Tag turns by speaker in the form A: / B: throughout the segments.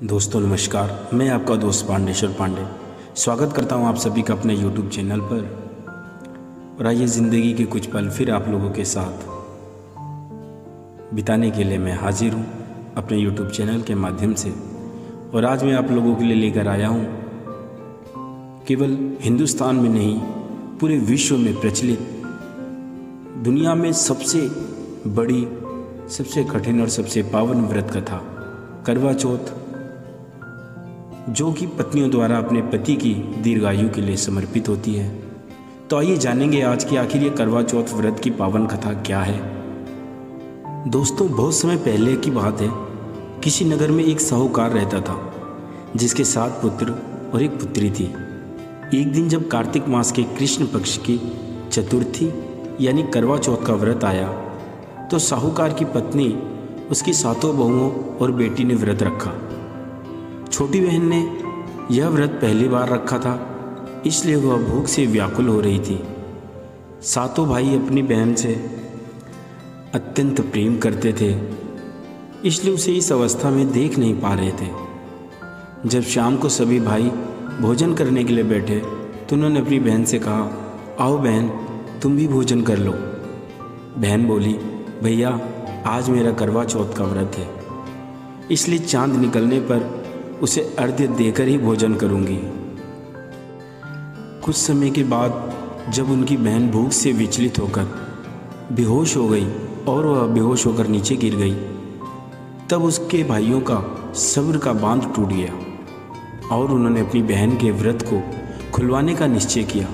A: दोस्तों नमस्कार, मैं आपका दोस्त पांडेश्वर पांडे स्वागत करता हूं आप सभी का अपने YouTube चैनल पर। और आइए ज़िंदगी के कुछ पल फिर आप लोगों के साथ बिताने के लिए मैं हाजिर हूं अपने YouTube चैनल के माध्यम से। और आज मैं आप लोगों के लिए लेकर आया हूं केवल हिंदुस्तान में नहीं पूरे विश्व में प्रचलित दुनिया में सबसे बड़ी, सबसे कठिन और सबसे पावन व्रत कथा करवा चौथ, जो कि पत्नियों द्वारा अपने पति की दीर्घायु के लिए समर्पित होती है। तो आइए जानेंगे आज की आखिर ये करवा चौथ व्रत की पावन कथा क्या है। दोस्तों, बहुत समय पहले की बात है, किसी नगर में एक साहूकार रहता था जिसके 7 पुत्र और एक पुत्री थी। एक दिन जब कार्तिक मास के कृष्ण पक्ष की चतुर्थी यानी करवा चौथ का व्रत आया तो साहूकार की पत्नी, उसकी 7 बहुओं और बेटी ने व्रत रखा। छोटी बहन ने यह व्रत पहली बार रखा था, इसलिए वह भूख से व्याकुल हो रही थी। 7 भाई अपनी बहन से अत्यंत प्रेम करते थे, इसलिए उसे इस अवस्था में देख नहीं पा रहे थे। जब शाम को सभी भाई भोजन करने के लिए बैठे तो उन्होंने अपनी बहन से कहा, आओ बहन, तुम भी भोजन कर लो। बहन बोली, भैया आज मेरा करवा चौथ का व्रत है, इसलिए चांद निकलने पर उसे अर्घ्य देकर ही भोजन करूंगी। कुछ समय के बाद जब उनकी बहन भूख से विचलित होकर बेहोश हो गई और वह बेहोश होकर नीचे गिर गई, तब उसके भाइयों का सब्र का बांध टूट गया और उन्होंने अपनी बहन के व्रत को खुलवाने का निश्चय किया।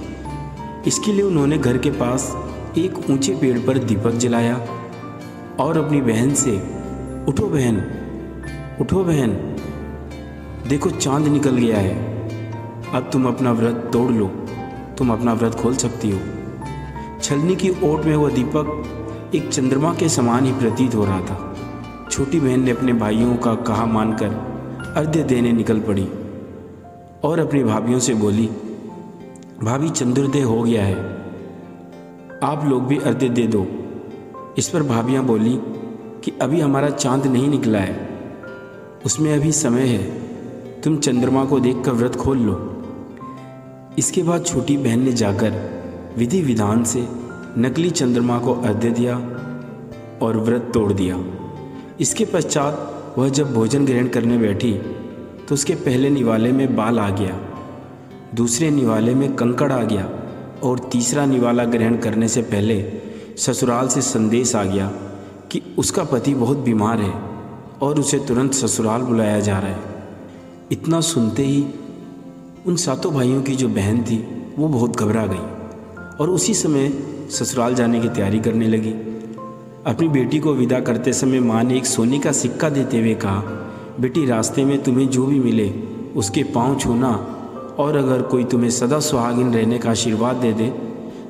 A: इसके लिए उन्होंने घर के पास एक ऊंचे पेड़ पर दीपक जलाया और अपनी बहन से, उठो बहन, उठो बहन, देखो चांद निकल गया है, अब तुम अपना व्रत तोड़ लो, तुम अपना व्रत खोल सकती हो। छलनी की ओट में वह दीपक एक चंद्रमा के समान ही प्रतीत हो रहा था। छोटी बहन ने अपने भाइयों का कहा मानकर अर्घ्य देने निकल पड़ी और अपनी भाभियों से बोली, भाभी चंद्रोदय हो गया है, आप लोग भी अर्घ्य दे दो। इस पर भाभियाँ बोली कि अभी हमारा चांद नहीं निकला है, उसमें अभी समय है, तुम चंद्रमा को देखकर व्रत खोल लो। इसके बाद छोटी बहन ने जाकर विधि विधान से नकली चंद्रमा को अर्घ्य दिया और व्रत तोड़ दिया। इसके पश्चात वह जब भोजन ग्रहण करने बैठी तो उसके पहले निवाले में बाल आ गया, दूसरे निवाले में कंकड़ आ गया और तीसरा निवाला ग्रहण करने से पहले ससुराल से संदेश आ गया कि उसका पति बहुत बीमार है और उसे तुरंत ससुराल बुलाया जा रहा है। इतना सुनते ही उन 7 भाइयों की जो बहन थी वो बहुत घबरा गई और उसी समय ससुराल जाने की तैयारी करने लगी। अपनी बेटी को विदा करते समय माँ ने एक सोने का सिक्का देते हुए कहा, बेटी रास्ते में तुम्हें जो भी मिले उसके पाँव छूना और अगर कोई तुम्हें सदा सुहागिन रहने का आशीर्वाद दे दे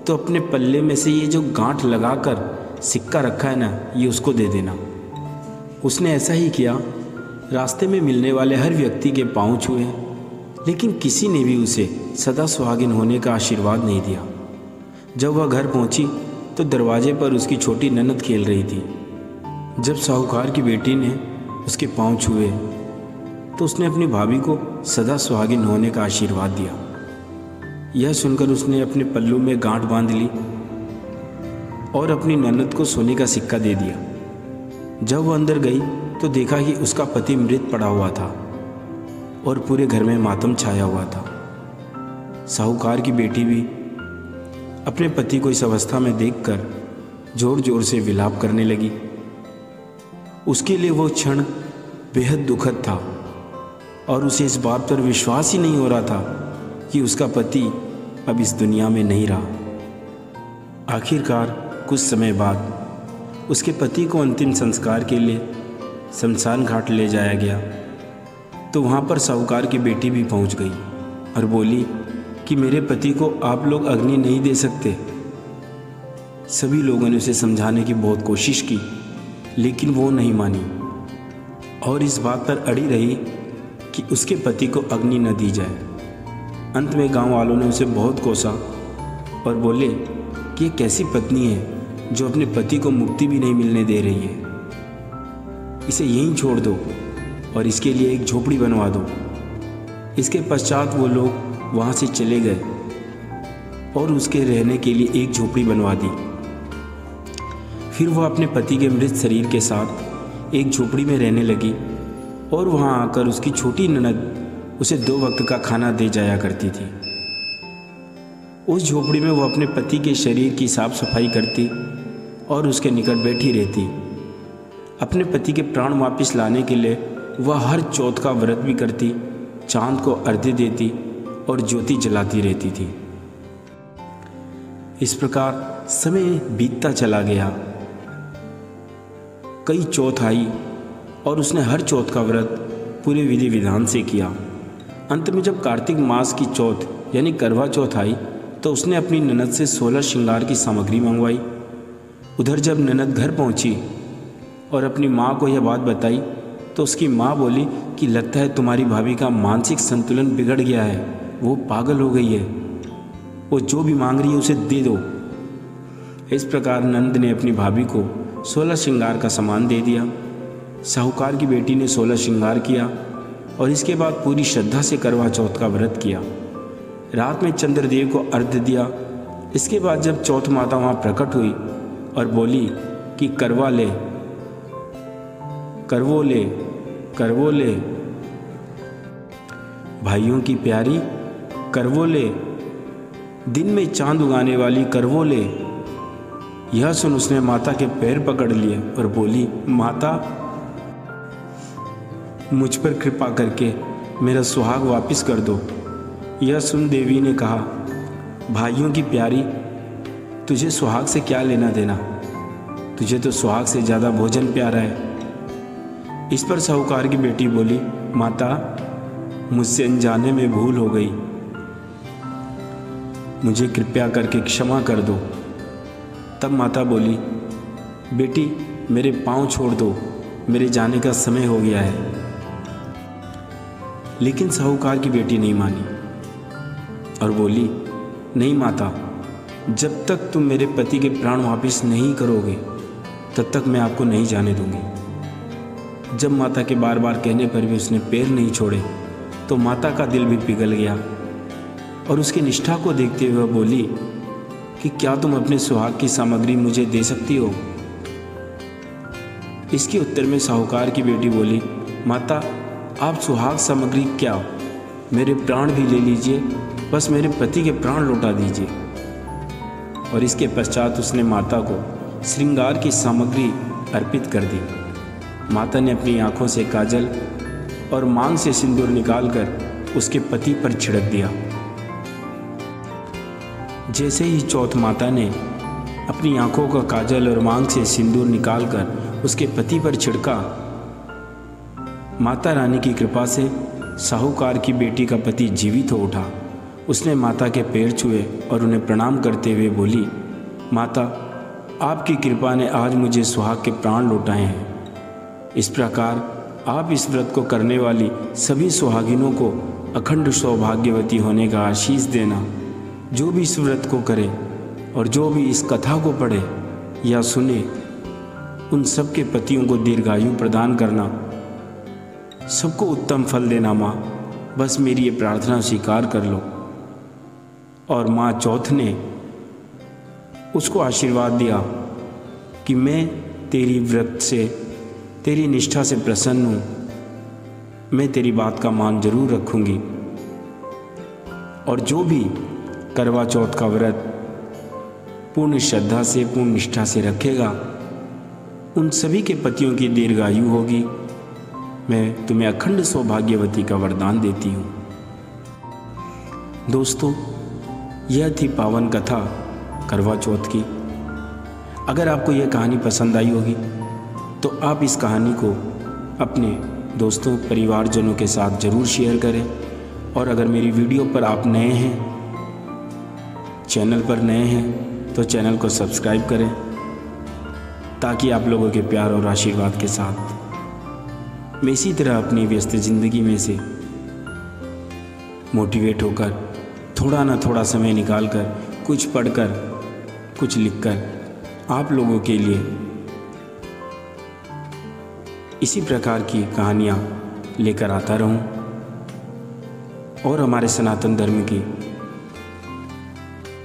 A: तो अपने पल्ले में से ये जो गांठ लगाकर सिक्का रखा है ना, ये उसको दे देना। उसने ऐसा ही किया। रास्ते में मिलने वाले हर व्यक्ति के पाँव छुए, लेकिन किसी ने भी उसे सदा सुहागिन होने का आशीर्वाद नहीं दिया। जब वह घर पहुंची तो दरवाजे पर उसकी छोटी ननद खेल रही थी। जब साहूकार की बेटी ने उसके पाँव छुए तो उसने अपनी भाभी को सदा सुहागिन होने का आशीर्वाद दिया। यह सुनकर उसने अपने पल्लू में गांठ बांध ली और अपनी ननद को सोने का सिक्का दे दिया। जब वह अंदर गई तो देखा कि उसका पति मृत पड़ा हुआ था और पूरे घर में मातम छाया हुआ था। साहूकार की बेटी भी अपने पति को इस अवस्था में देखकर जोर जोर से विलाप करने लगी। उसके लिए वो क्षण बेहद दुखद था और उसे इस बात पर विश्वास ही नहीं हो रहा था कि उसका पति अब इस दुनिया में नहीं रहा। आखिरकार कुछ समय बाद उसके पति को अंतिम संस्कार के लिए शमशान घाट ले जाया गया तो वहाँ पर साहूकार की बेटी भी पहुँच गई और बोली कि मेरे पति को आप लोग अग्नि नहीं दे सकते। सभी लोगों ने उसे समझाने की बहुत कोशिश की, लेकिन वो नहीं मानी और इस बात पर अड़ी रही कि उसके पति को अग्नि न दी जाए। अंत में गांव वालों ने उसे बहुत कोसा और बोले कि ये कैसी पत्नी है जो अपने पति को मुक्ति भी नहीं मिलने दे रही है, इसे यहीं छोड़ दो और इसके लिए एक झोपड़ी बनवा दो। इसके पश्चात वो लोग वहाँ से चले गए और उसके रहने के लिए एक झोपड़ी बनवा दी। फिर वह अपने पति के मृत शरीर के साथ एक झोपड़ी में रहने लगी और वहाँ आकर उसकी छोटी ननद उसे 2 वक्त का खाना दे जाया करती थी। उस झोपड़ी में वह अपने पति के शरीर की साफ सफाई करती और उसके निकट बैठी रहती। अपने पति के प्राण वापस लाने के लिए वह हर चौथ का व्रत भी करती, चांद को अर्घ्य देती और ज्योति जलाती रहती थी। इस प्रकार समय बीतता चला गया। कई चौथ आई और उसने हर चौथ का व्रत पूरे विधि विधान से किया। अंत में जब कार्तिक मास की चौथ यानी करवा चौथ आई तो उसने अपनी ननद से 16 श्रृंगार की सामग्री मंगवाई। उधर जब ननद घर पहुंची और अपनी माँ को यह बात बताई तो उसकी माँ बोली कि लगता है तुम्हारी भाभी का मानसिक संतुलन बिगड़ गया है, वो पागल हो गई है, वो जो भी मांग रही है उसे दे दो। इस प्रकार नंद ने अपनी भाभी को 16 श्रृंगार का सामान दे दिया। साहूकार की बेटी ने 16 श्रृंगार किया और इसके बाद पूरी श्रद्धा से करवा चौथ का व्रत किया। रात में चंद्रदेव को अर्घ्य दिया। इसके बाद जब चौथ माता वहाँ प्रकट हुई और बोली कि करवा ले, करवो ले, करवो ले, भाइयों की प्यारी करवो ले, दिन में चांद उगाने वाली करवो ले। यह सुन उसने माता के पैर पकड़ लिए और बोली, माता मुझ पर कृपा करके मेरा सुहाग वापस कर दो। यह सुन देवी ने कहा, भाइयों की प्यारी, तुझे सुहाग से क्या लेना देना, तुझे तो सुहाग से ज़्यादा भोजन प्यारा है। इस पर साहूकार की बेटी बोली, माता मुझसे अनजाने में भूल हो गई, मुझे कृपया करके क्षमा कर दो। तब माता बोली, बेटी मेरे पाँव छोड़ दो, मेरे जाने का समय हो गया है। लेकिन साहूकार की बेटी नहीं मानी और बोली, नहीं माता, जब तक तुम मेरे पति के प्राण वापस नहीं करोगे तब तक मैं आपको नहीं जाने दूंगी। जब माता के बार बार कहने पर भी उसने पैर नहीं छोड़े तो माता का दिल भी पिघल गया और उसकी निष्ठा को देखते हुए बोली कि क्या तुम अपने सुहाग की सामग्री मुझे दे सकती हो। इसके उत्तर में साहूकार की बेटी बोली, माता आप सुहाग सामग्री क्या, मेरे प्राण भी ले लीजिए, बस मेरे पति के प्राण लौटा दीजिए। और इसके पश्चात उसने माता को श्रृंगार की सामग्री अर्पित कर दी। माता ने अपनी आंखों से काजल और मांग से सिंदूर निकालकर उसके पति पर छिड़क दिया। जैसे ही चौथ माता ने अपनी आंखों का काजल और मांग से सिंदूर निकालकर उसके पति पर छिड़का, माता रानी की कृपा से साहूकार की बेटी का पति जीवित हो उठा। उसने माता के पैर छुए और उन्हें प्रणाम करते हुए बोली, माता आपकी कृपा ने आज मुझे सुहाग के प्राण लौटाए हैं। इस प्रकार आप इस व्रत को करने वाली सभी सुहागिनों को अखंड सौभाग्यवती होने का आशीष देना। जो भी इस व्रत को करे और जो भी इस कथा को पढ़े या सुने, उन सबके पतियों को दीर्घायु प्रदान करना, सबको उत्तम फल देना। माँ बस मेरी ये प्रार्थना स्वीकार कर लो। और माँ चौथ ने उसको आशीर्वाद दिया कि मैं तेरी व्रत से, तेरी निष्ठा से प्रसन्न हूँ, मैं तेरी बात का मान जरूर रखूँगी। और जो भी करवा चौथ का व्रत पूर्ण श्रद्धा से, पूर्ण निष्ठा से रखेगा, उन सभी के पतियों की दीर्घायु होगी। मैं तुम्हें अखंड सौभाग्यवती का वरदान देती हूँ। दोस्तों, यह थी पावन कथा करवा चौथ की। अगर आपको यह कहानी पसंद आई होगी तो आप इस कहानी को अपने दोस्तों, परिवारजनों के साथ ज़रूर शेयर करें। और अगर मेरी वीडियो पर आप नए हैं, चैनल पर नए हैं, तो चैनल को सब्सक्राइब करें ताकि आप लोगों के प्यार और आशीर्वाद के साथ मैं इसी तरह अपनी व्यस्त ज़िंदगी में से मोटिवेट होकर थोड़ा ना थोड़ा समय निकालकर कुछ पढ़कर, कुछ लिखकर आप लोगों के लिए इसी प्रकार की कहानियाँ लेकर आता रहूं और हमारे सनातन धर्म की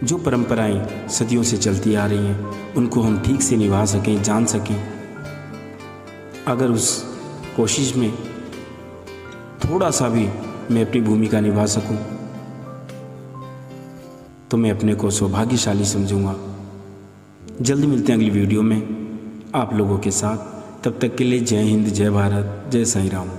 A: जो परंपराएं सदियों से चलती आ रही हैं उनको हम ठीक से निभा सकें, जान सकें। अगर उस कोशिश में थोड़ा सा भी मैं अपनी भूमिका निभा सकूं तो मैं अपने को सौभाग्यशाली समझूंगा। जल्दी मिलते हैं अगली वीडियो में आप लोगों के साथ। तब तक के लिए जय हिंद, जय भारत, जय साईं राम।